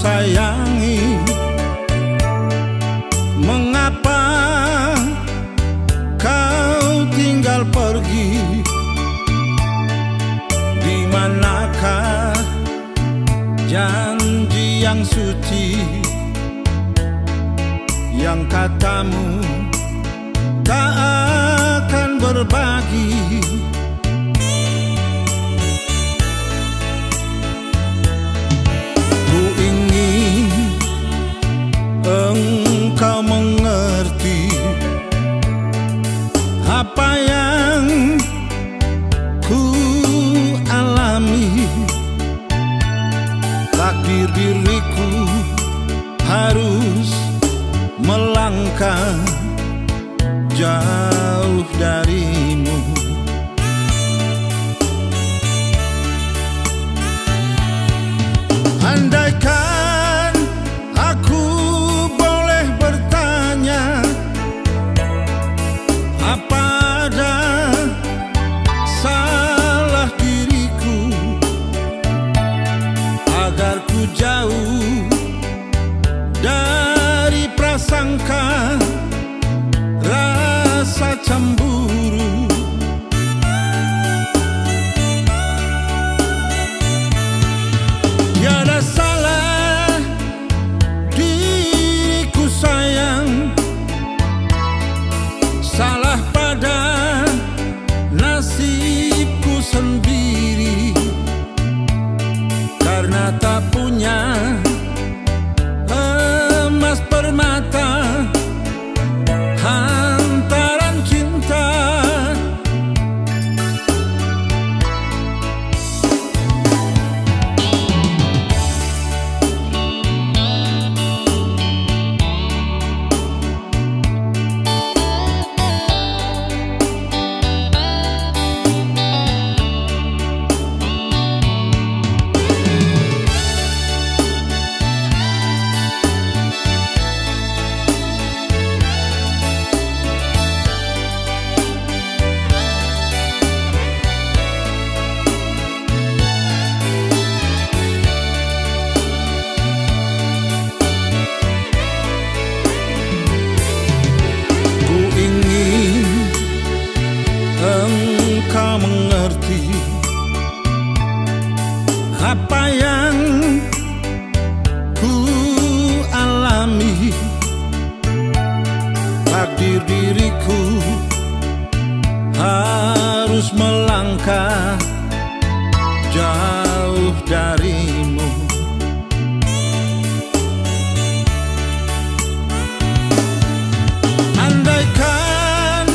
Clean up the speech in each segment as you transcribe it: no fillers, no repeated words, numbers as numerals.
sayangi. Mengapa kau tinggal pergi? Di manakah janji yang suci, yang katamu tak akan berbagi? Ku ingin engkau mengerti apa yang ku alami. Takdir diriku harus melangkah jauh darimu. Andaikan aku boleh bertanya, apa ada salah diriku agar ku jauh dari prasangka rasa cemburu. Tiada salah diriku sayang, salah pada nasibku sendiri, karena tak punya emas permata hantaran cinta. Engkau mengerti apa yang ku alami. Takdir diriku harus melangkah jauh darimu. Andaikan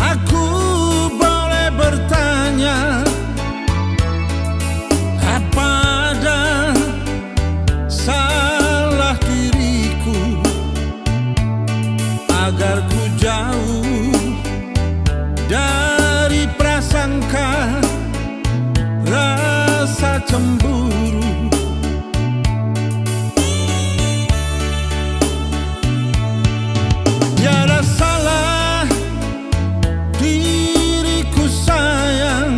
aku boleh bertanya, apa ada salah diriku agar ku jauh dari prasangka rasa cemburu. Tiada salah diriku sayang,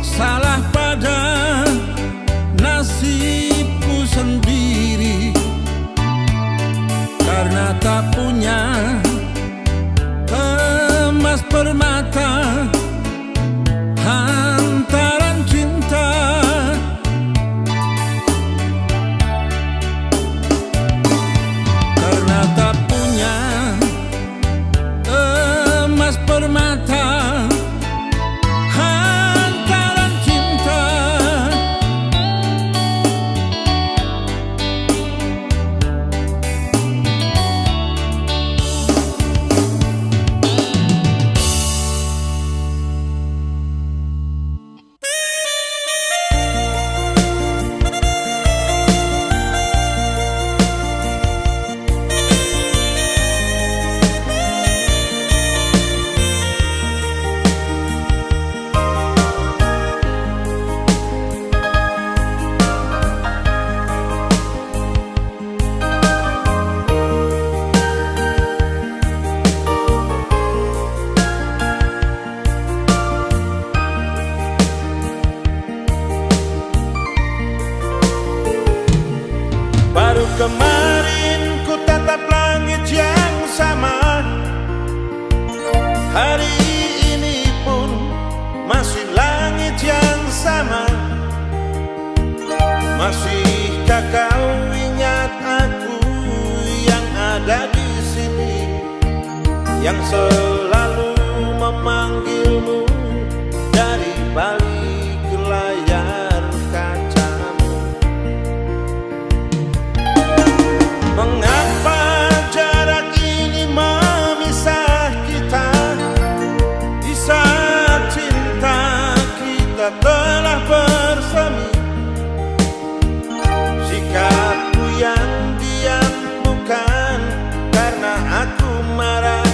salah pada nasibku sendiri, karena tak punya emas permata hantaran cinta. Karena tak punya emas permata hantaran cinta. Hari ini pun masih langit yang sama. Masihkah kau ingat aku yang ada di sini, yang selalu memanggilmu dari balik layar kacamu? Mengapa jarak ini memisah kita, di saat cinta kita telah bersemi? Sikapku yang diam bukan karena aku marah,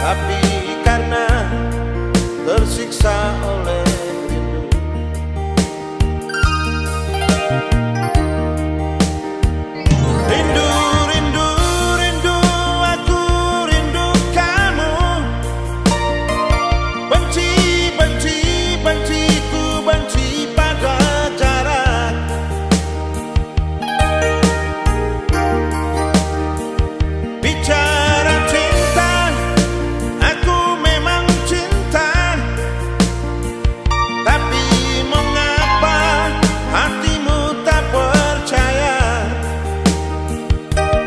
tapi karena tersiksa oleh rindu. Rindu, rindu, rindu, aku rindu kamu. Benci, benci, benci, ku benci pada jarak. Bicara cinta, aku memang cinta, tapi mengapa hatimu tak percaya?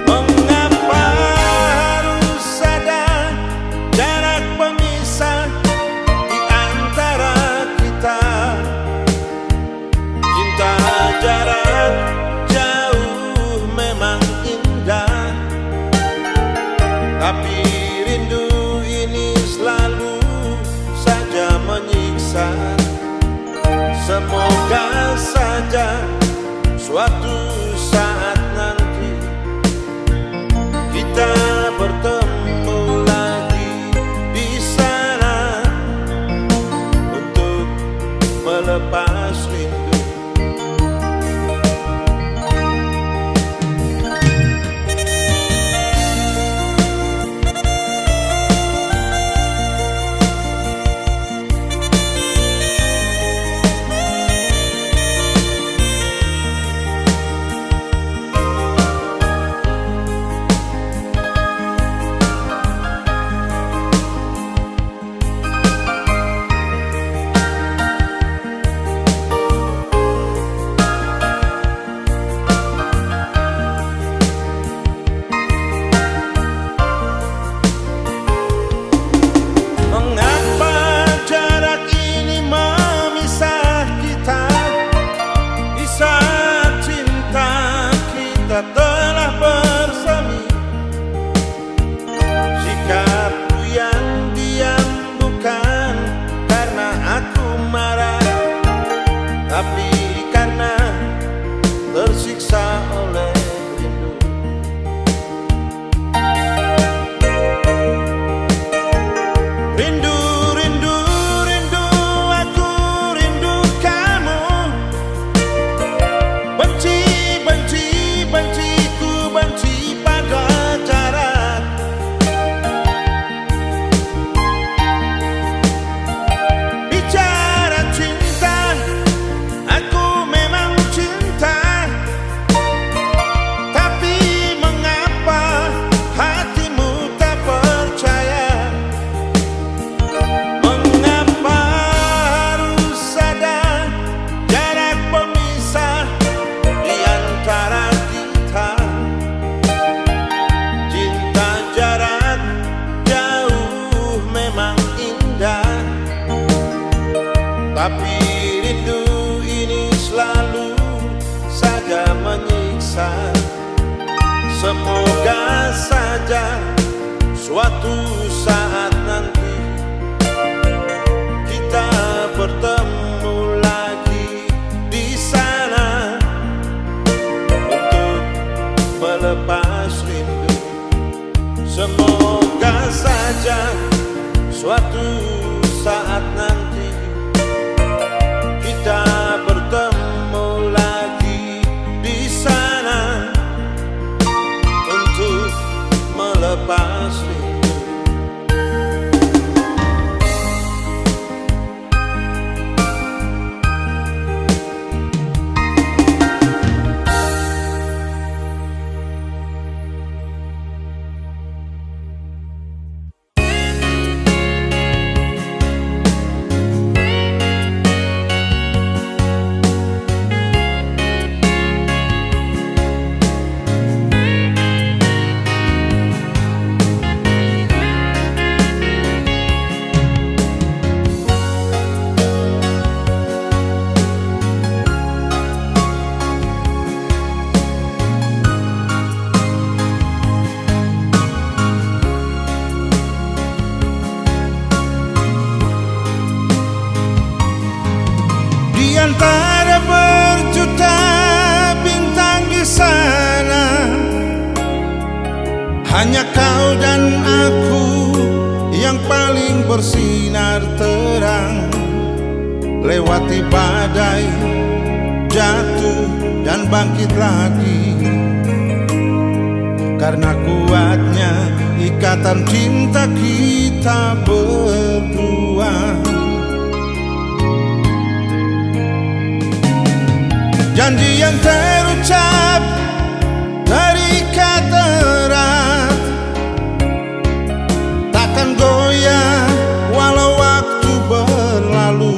Mengapa harus ada jarak pemisah di antara kita? Cinta jarak jauh memang indah, tapi rindu ini selalu saja menyiksa. Semoga saja suatu saat nanti kita bertemu lagi di sana untuk melepas rindu. Mengapa jarak ini memisah kita, di saat cinta kita telah bersemi? Sikapku yang diam bukan karena aku marah, tapi karena tersiksa oleh rindu. Rindu, rindu, rindu, aku rindu kamu. Benci, benci, benci, ku benci pada jarak. Bicara cinta, aku memang cinta, tapi mengapa hatimu tak percaya? Mengapa harus ada jarak pemisah di antara kita? Cinta jarak jauh memang indah, tapi rindu ini selalu saja menyiksa. Semoga saja suatu saat nanti kita bertemu lagi di sana untuk melepas rindu. Semoga saja suatu saat nanti kita bertemu lagi di sana untuk melepas rindu. Hanya kau dan aku yang paling bersinar terang, lewati badai, jatuh dan bangkit lagi. Karena kuatnya ikatan cinta kita berdua. Janji yang terucap terikat erat, takkan goyah walau waktu berlalu.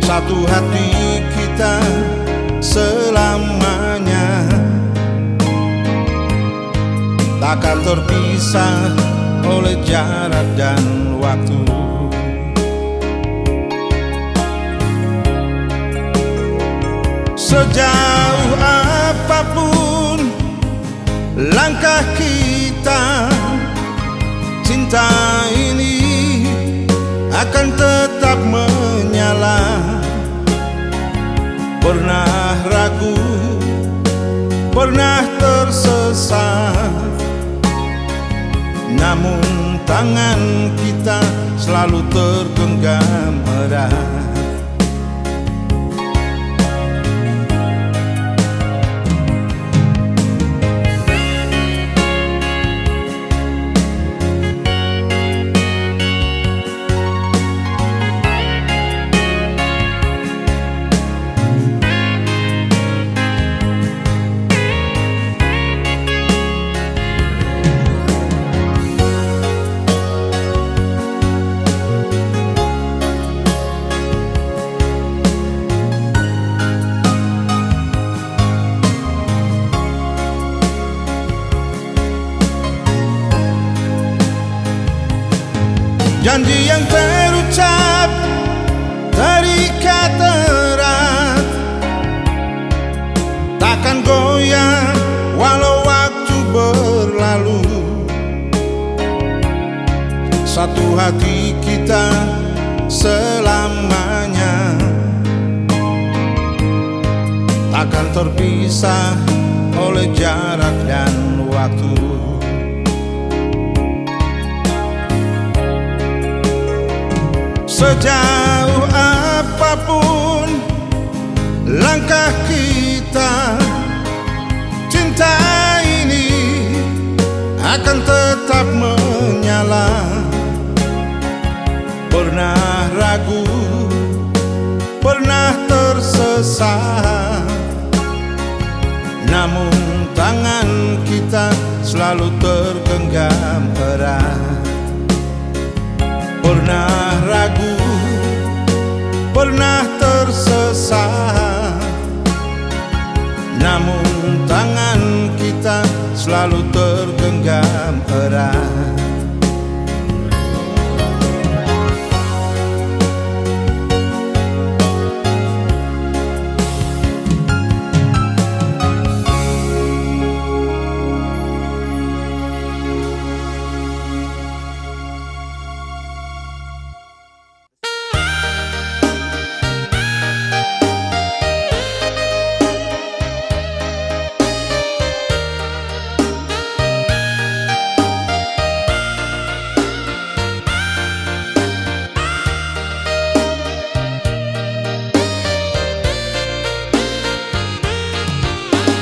Satu hati kita selamanya, takkan terpisah oleh jarak dan waktu. Sejauh apapun langkah kita, cinta ini akan tetap menyala. Pernah ragu, pernah tersesat, namun tangan kita selalu tergenggam erat. Janji yang terucap terikat erat, takkan goyah walau waktu berlalu. Satu hati kita selamanya, takkan terpisah oleh jarak dan waktu. Sejauh apapun langkah kita, cinta ini akan tetap menyala. Pernah ragu, pernah tersesat, namun tangan kita selalu tergenggam erat. Pernah ragu, pernah tersesat, namun tangan kita selalu tergenggam erat.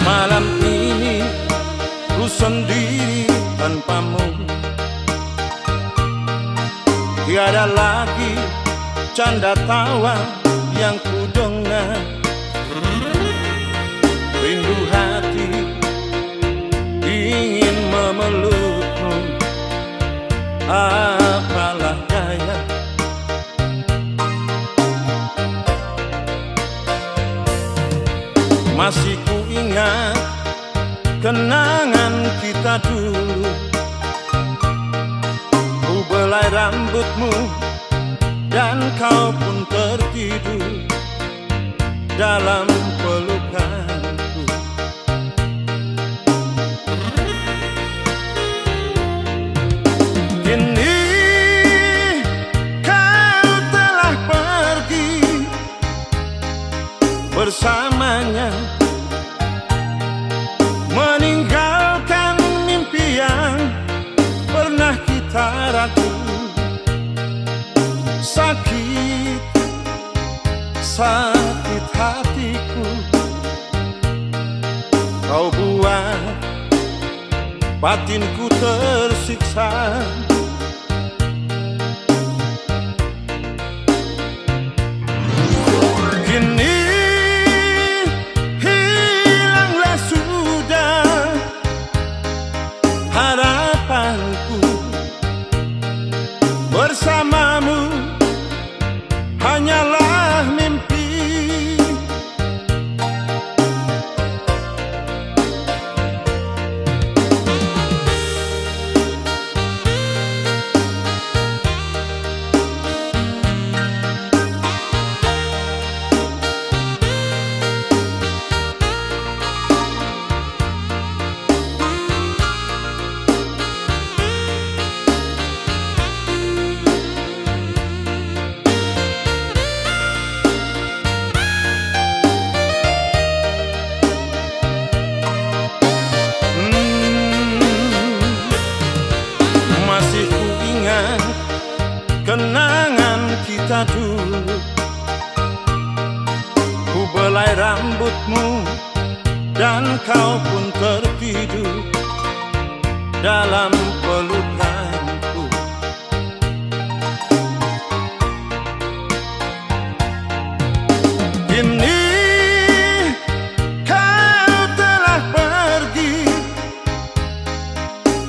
Malam ini ku sendiri tanpamu, tiada lagi canda tawa yang ku dengar. Rindu hati ingin memelukmu, apalah daya. Masih ku ingat kenangan kita dulu. Ku belai rambutmu dan kau pun tertidur dalam pelukanku. Kini kau telah pergi bersamanya, meninggalkan sakit hatiku. Kau buat batinku tersiksa. Kini hilanglah sudah harapanku, bersamamu hanyalah mimpi. Masih ku ingat kenangan kita dulu. Ku belai rambutmu dan kau pun tertidur dalam pelukanku. Kini kau telah pergi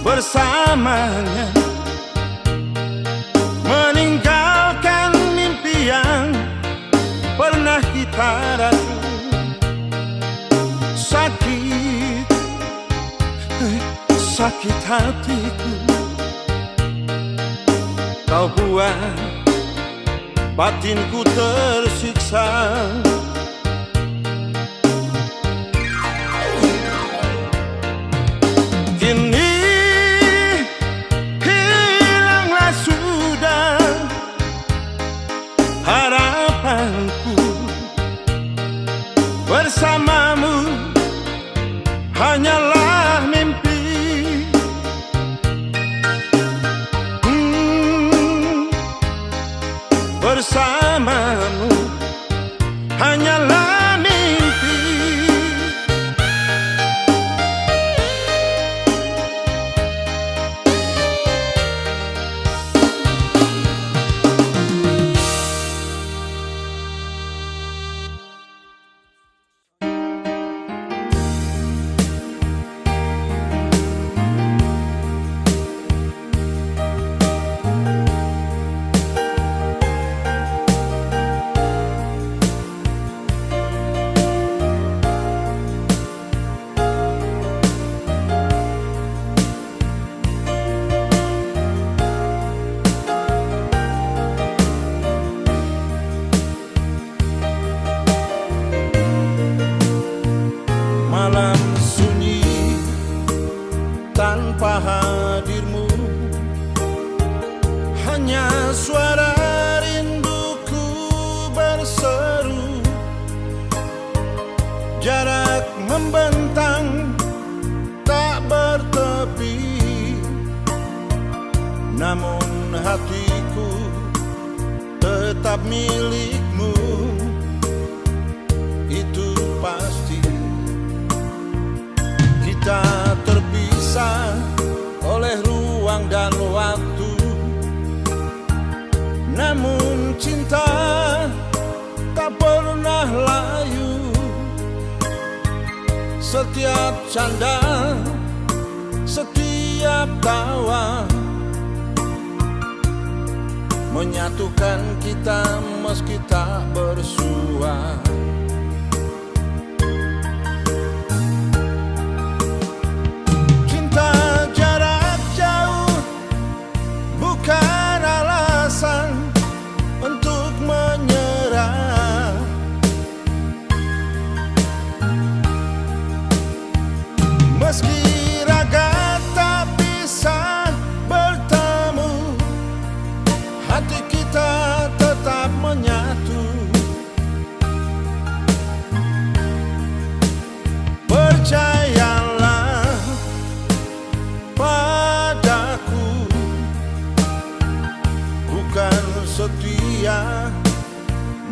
bersamanya, meninggalkan mimpi yang pernah kita ratu. Sakit hatiku, kau buat batinku tersiksa. Kini hilanglah sudah harapanku, bersamamu hanyalah mimpi. Bersamamu hanyalah mimpi. Malam sunyi tanpa hadirmu, hanya suara rinduku berseru. Jarak membentang tak bertepi, namun hatiku tetap milikmu. Itu pasti. Kita terpisah oleh ruang dan waktu, namun cinta tak pernah layu. Setiap canda, setiap tawa menyatukan kita meski tak bersua. Meski raga tak bisa bertemu, hati kita tetap menyatu. Percayalah padaku, bukan setia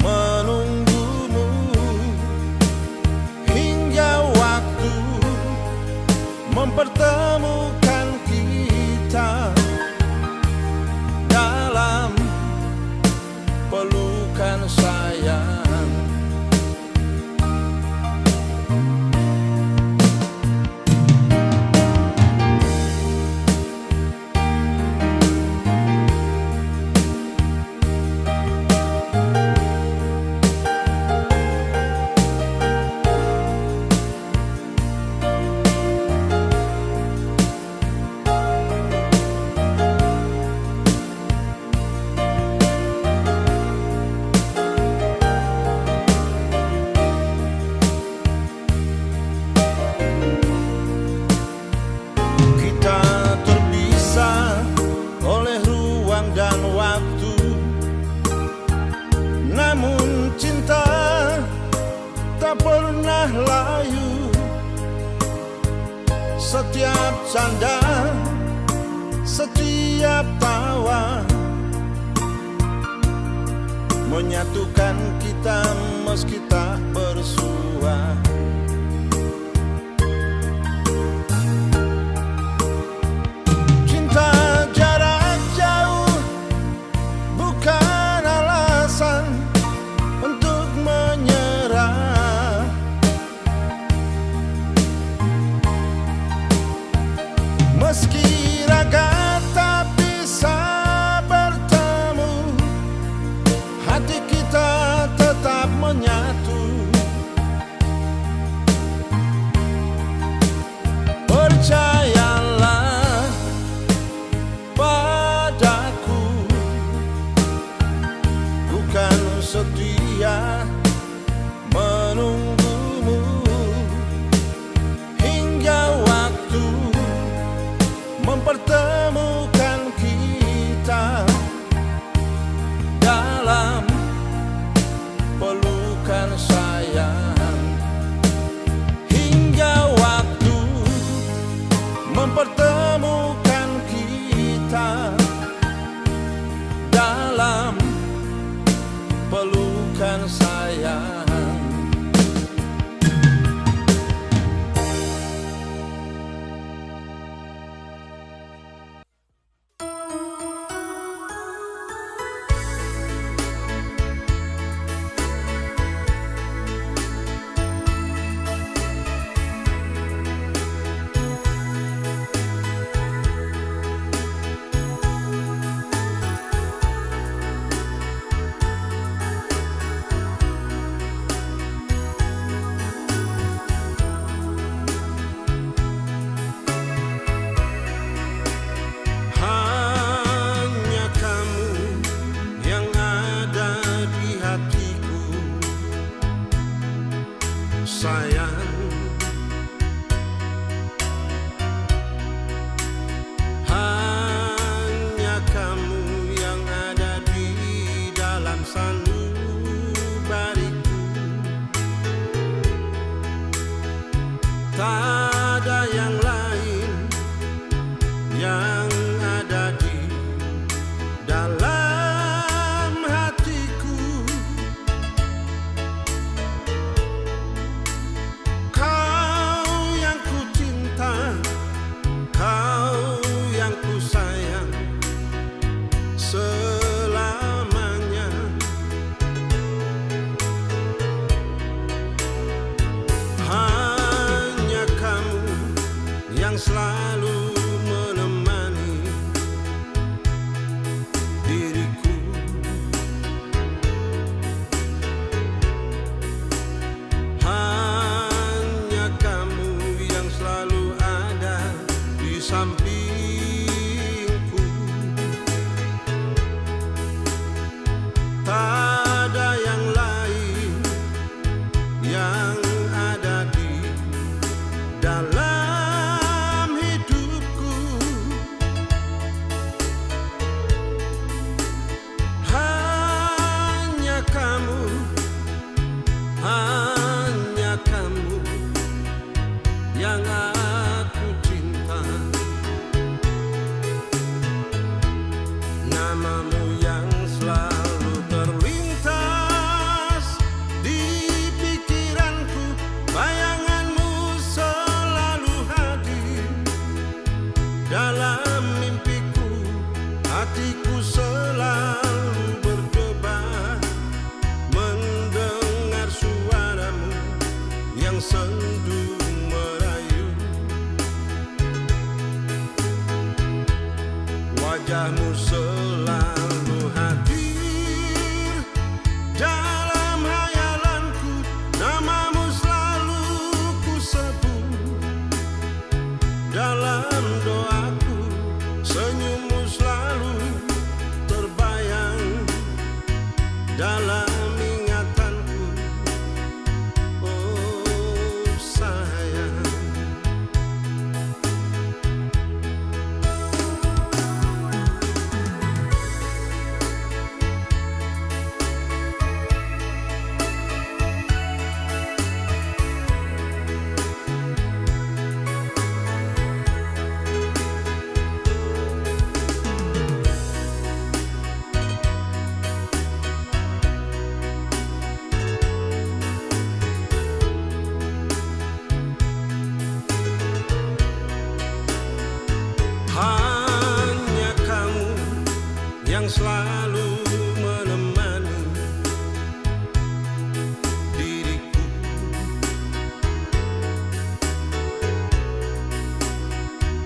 menunggu mempertemukan kita dalam pelukan sayang. Namun cinta tak pernah layu. Setiap canda, setiap tawa menyatukan kita meski tak bersua. Cinta jarak jauh bukan alasan untuk menyerah. Meski raga tak bisa bertemu, hati kita tetap menyatu. Percayalah padaku, bukan setia menunggumu hingga waktu mempertemukan kita dalam pelukan sayang. Hingga waktu mempertemukan kita dalam pelukan sayang. Sayang, hanya kamu yang ada di dalam sanubariku. Tak ada yang lain yang ada di dalam hatiku. Selamanya hanya kamu yang selalu menemani diriku. Hanya kamu yang selalu ada di samping. Tak ada yang lain yang ada di dalam hidupku. dalam mimpiku, hatiku selalu berdebar mendengar suaramu yang sendu merayu. Wajahmu selalu hadir dalam hayalanku, namamu selalu ku sebut dalam doaku, senyummu selalu terbayang dalam ingatanku. Oh sayang, hanya kamu yang selalu menemani diriku.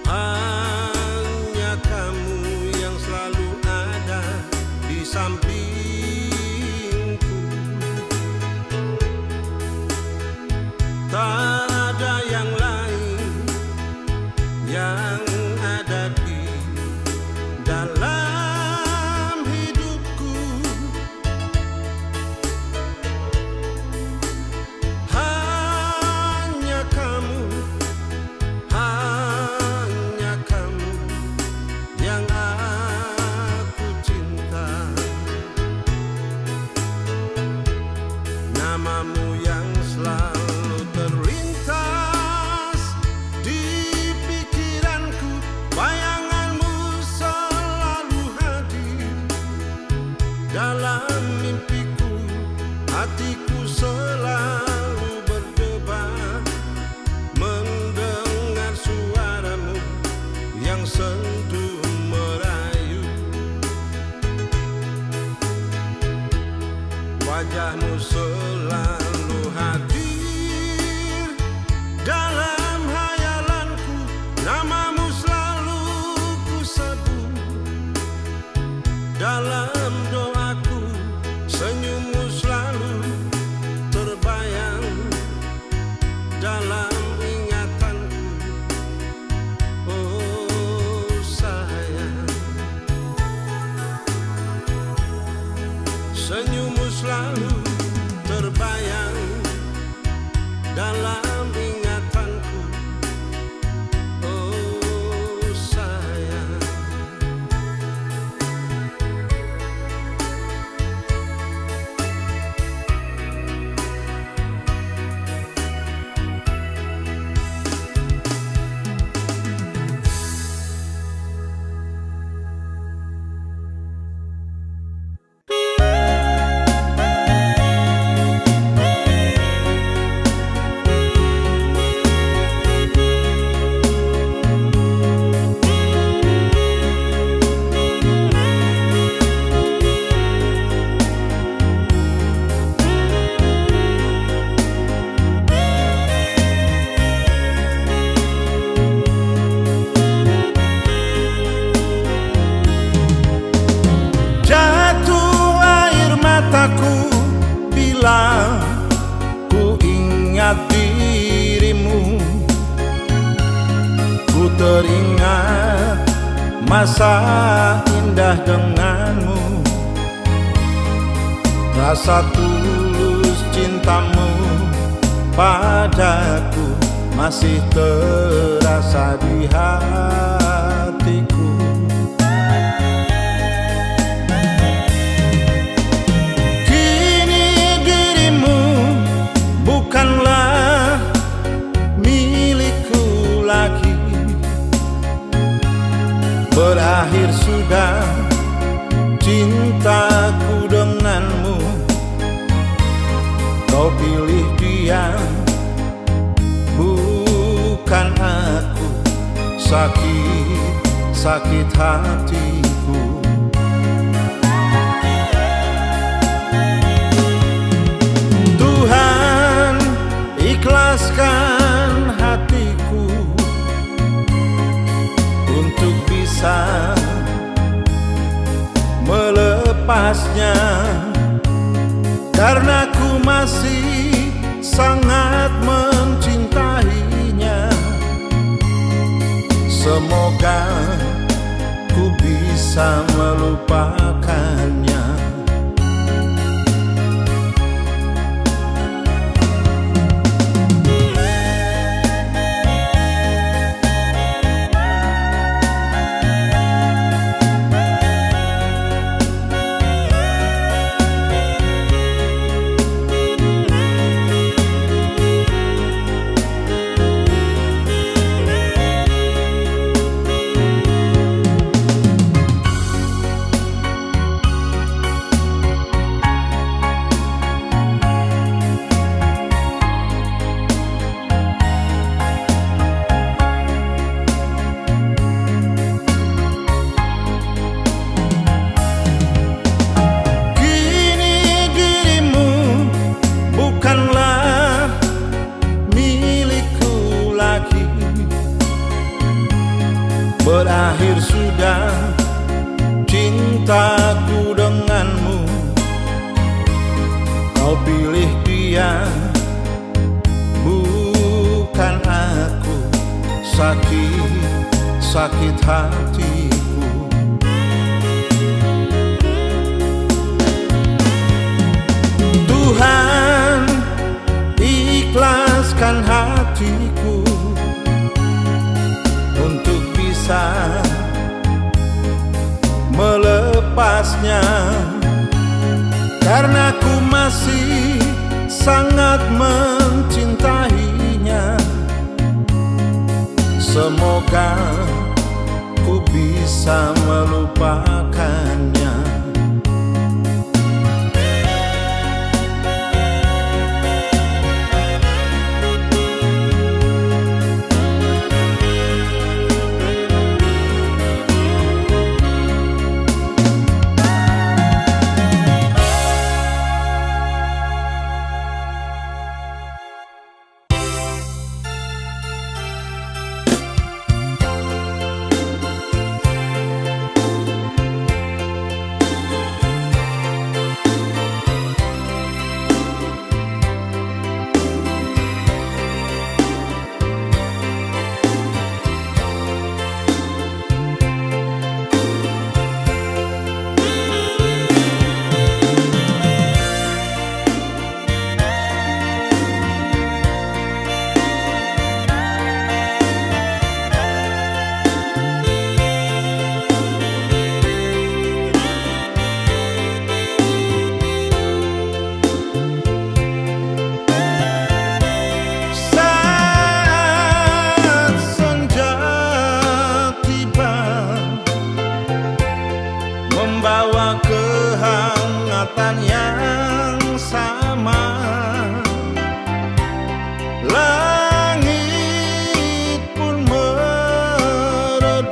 Hanya kamu yang selalu ada di sampingku. Tak ada yang lain yang ada di dalam hidupku. Hanya kamu yang aku cinta. Namamu yang selalu terlintas di pikiranku, bayanganmu selalu hadir dalam mimpiku, hatiku selalu berdebar mendengar suaramu yang sendu merayu. Wajahmu selalu hadir dalam hayalanku, namamu selalu ku sebut dalam doaku, senyummu selalu terbayang dalam ingatanku. Oh sayang, senyummu selalu terbayang dalam ingatanku. Oh sayang, jatuh air mataku bila ku ingat dirimu. Ku teringat masa indah denganmu, rasa tulus cintamu padaku masih terasa di hatiku. Kini dirimu bukanlah milikku lagi, berakhir sudah cintaku denganmu. Kau pilih dia, bukan aku. sakit hatiku. Tuhan, ikhlaskan hatiku untuk bisa melepasnya, karena ku masih sangat mencintainya. Semoga ku bisa melupakannya. Berakhir sudah cintaku denganmu. Kau pilih dia, bukan aku. Sakit hatiku. Tuhan, ikhlaskan hatiku untuk bisa melepasnya, karena ku masih sangat mencintainya. Semoga ku bisa melupakannya. Membawa kehangatan yang sama, langit pun meredup,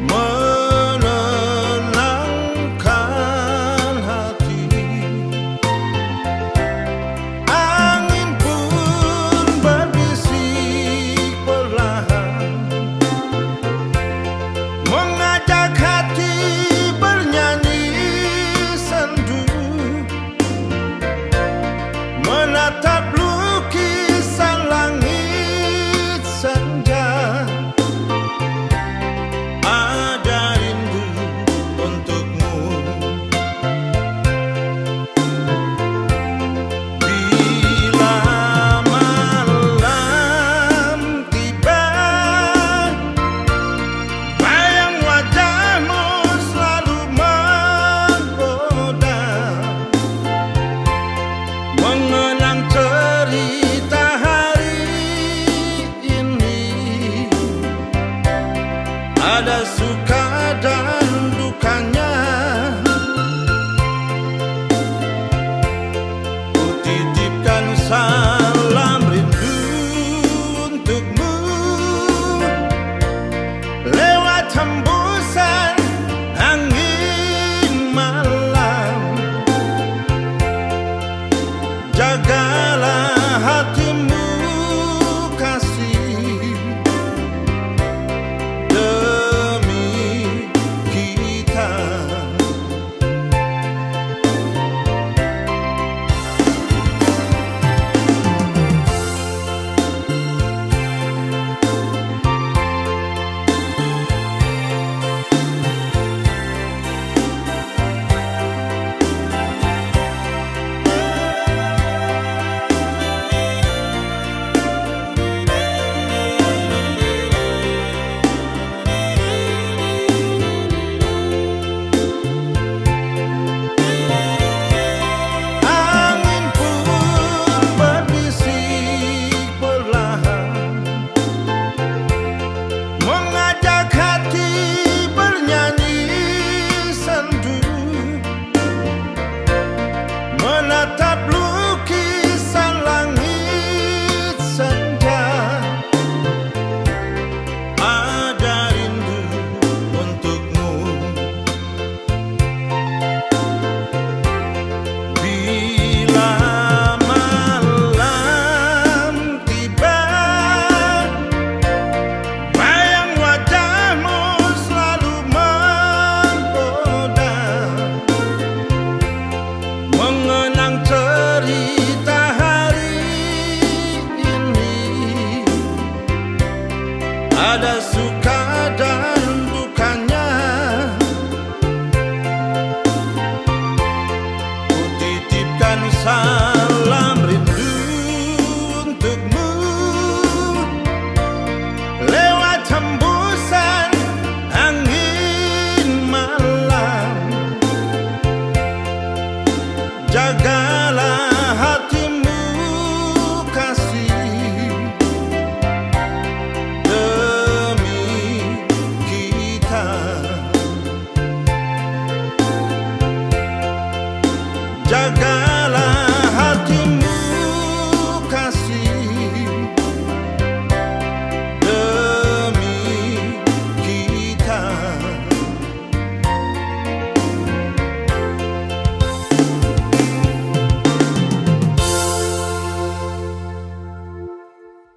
menenangkan hati. Angin pun berbisik perlahan, mengajak hati bernyanyi sendu, menatap lukisan langit senja. Ada rindu untukmu bila malam tiba. Bayang wajahmu selalu menggoda, mengenang cerita hari ini. Ada suka dan dukanya. Ku titipkan salam rindu untukmu ada suka